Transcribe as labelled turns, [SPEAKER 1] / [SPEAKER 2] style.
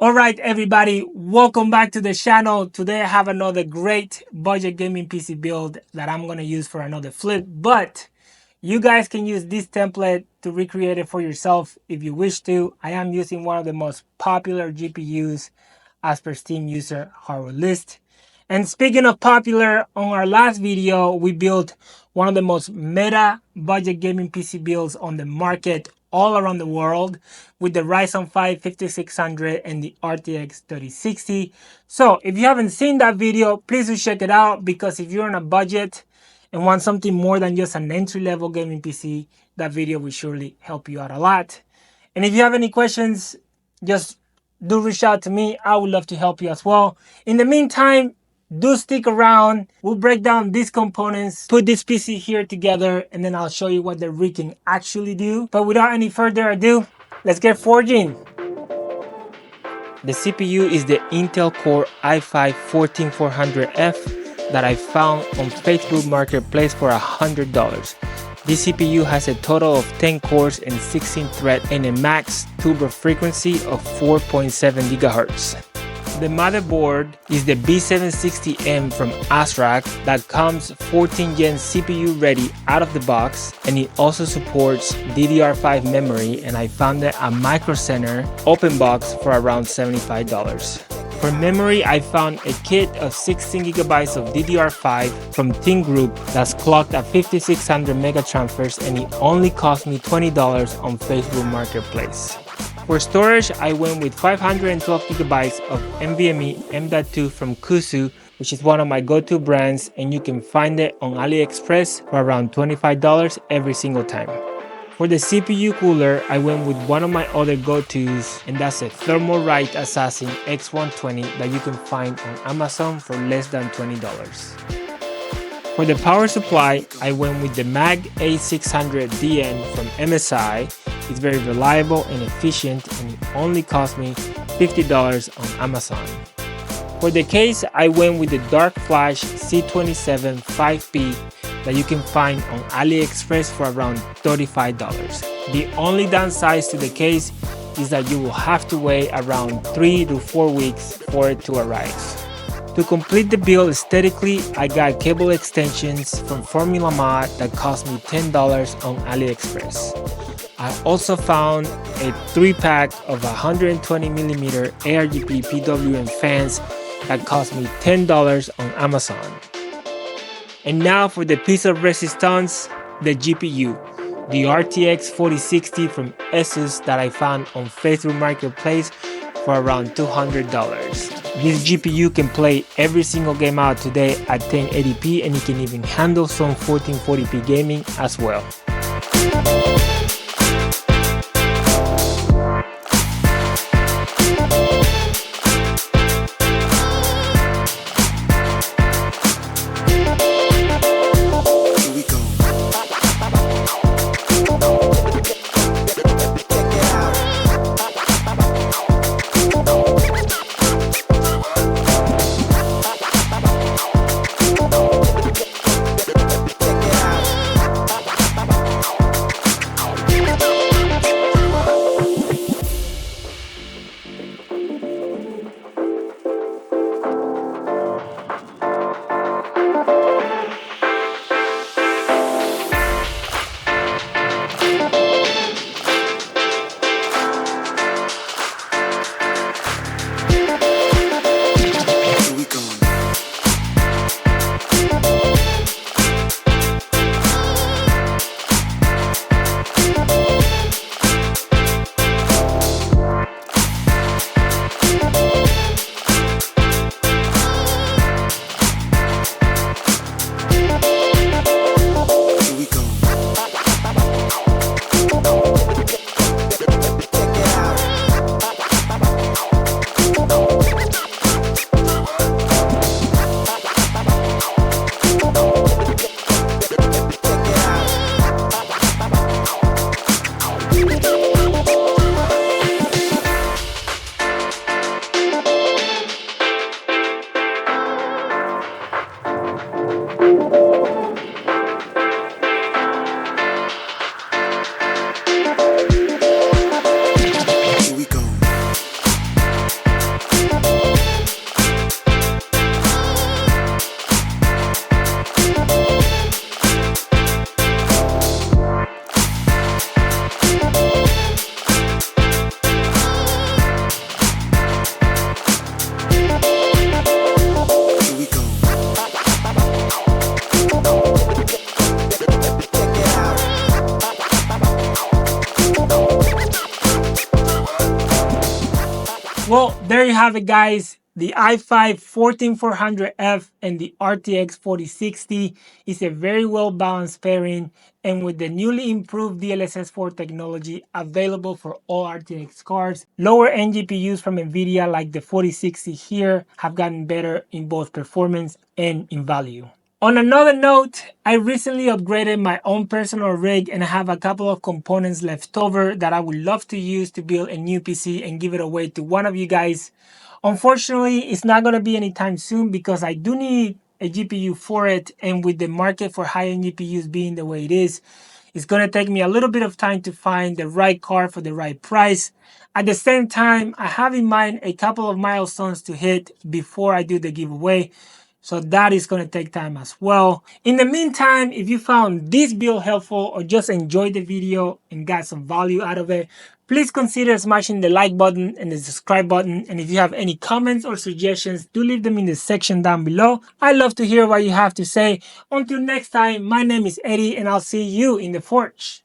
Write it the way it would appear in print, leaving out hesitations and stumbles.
[SPEAKER 1] Alright everybody, welcome back to the channel. Today I have another great budget gaming PC build that I'm going to use for another flip. But you guys can use this template to recreate it for yourself if you wish to. I am using one of the most popular GPUs as per Steam user hardware list. And speaking of popular, on our last video, we built one of the most meta budget gaming PC builds on the market all around the world with the Ryzen 5 5600 and the RTX 3060. So if you haven't seen that video, please do check it out, because if you're on a budget and want something more than just an entry-level gaming PC, that video will surely help you out a lot. And if you have any questions, just do reach out to me. I would love to help you as well. In the meantime, do stick around. We'll break down these components, put this PC here together, and then I'll show you what the rig can actually do. But without any further ado, let's get forging. The CPU is the Intel Core i5-14400F that I found on Facebook Marketplace for $100. This CPU has a total of 10 cores and 16 threads and a max turbo frequency of 4.7 GHz. The motherboard is the B760M from ASRock that comes 14 Gen CPU ready out of the box, and it also supports DDR5 memory, and I found it at Micro Center open box for around $75. For memory, I found a kit of 16 GB of DDR5 from Team Group that's clocked at 5600 megatransfers, and it only cost me $20 on Facebook Marketplace. For storage, I went with 512 GB of NVMe M.2 from Cusu, which is one of my go-to brands, and you can find it on Aliexpress for around $25 every single time. For the CPU cooler, I went with one of my other go-tos, and that's a Thermalright Assassin X120 that you can find on Amazon for less than $20. For the power supply, I went with the MAG A600DN from MSI. It's very reliable and efficient, and it only cost me $50 on Amazon. For the case, I went with the DarkFlash C275P that you can find on Aliexpress for around $35. The only downside to the case is that you will have to wait around 3 to 4 weeks for it to arrive. To complete the build aesthetically, I got cable extensions from Formula Mod that cost me $10 on Aliexpress. I also found a 3-pack of 120mm ARGB PWM fans that cost me $10 on Amazon. And now for the piece of resistance, the GPU, the RTX 4060 from Asus that I found on Facebook Marketplace for around $200. This GPU can play every single game out today at 1080p, and it can even handle some 1440p gaming as well. Well, there you have it, guys. The i5 14400F and the RTX 4060 is a very well balanced pairing, and with the newly improved DLSS 4 technology available for all RTX cards, lower end GPUs from Nvidia like the 4060 here have gotten better in both performance and in value. On another note, I recently upgraded my own personal rig and I have a couple of components left over that I would love to use to build a new PC and give it away to one of you guys. Unfortunately, it's not going to be anytime soon because I do need a GPU for it, and with the market for high-end GPUs being the way it is, it's going to take me a little bit of time to find the right card for the right price. At the same time, I have in mind a couple of milestones to hit before I do the giveaway. So that is going to take time as well. In the meantime, if you found this build helpful or just enjoyed the video and got some value out of it, please consider smashing the like button and the subscribe button. And if you have any comments or suggestions, do leave them in the section down below. I love to hear what you have to say. Until next time, my name is Eddie and I'll see you in the forge.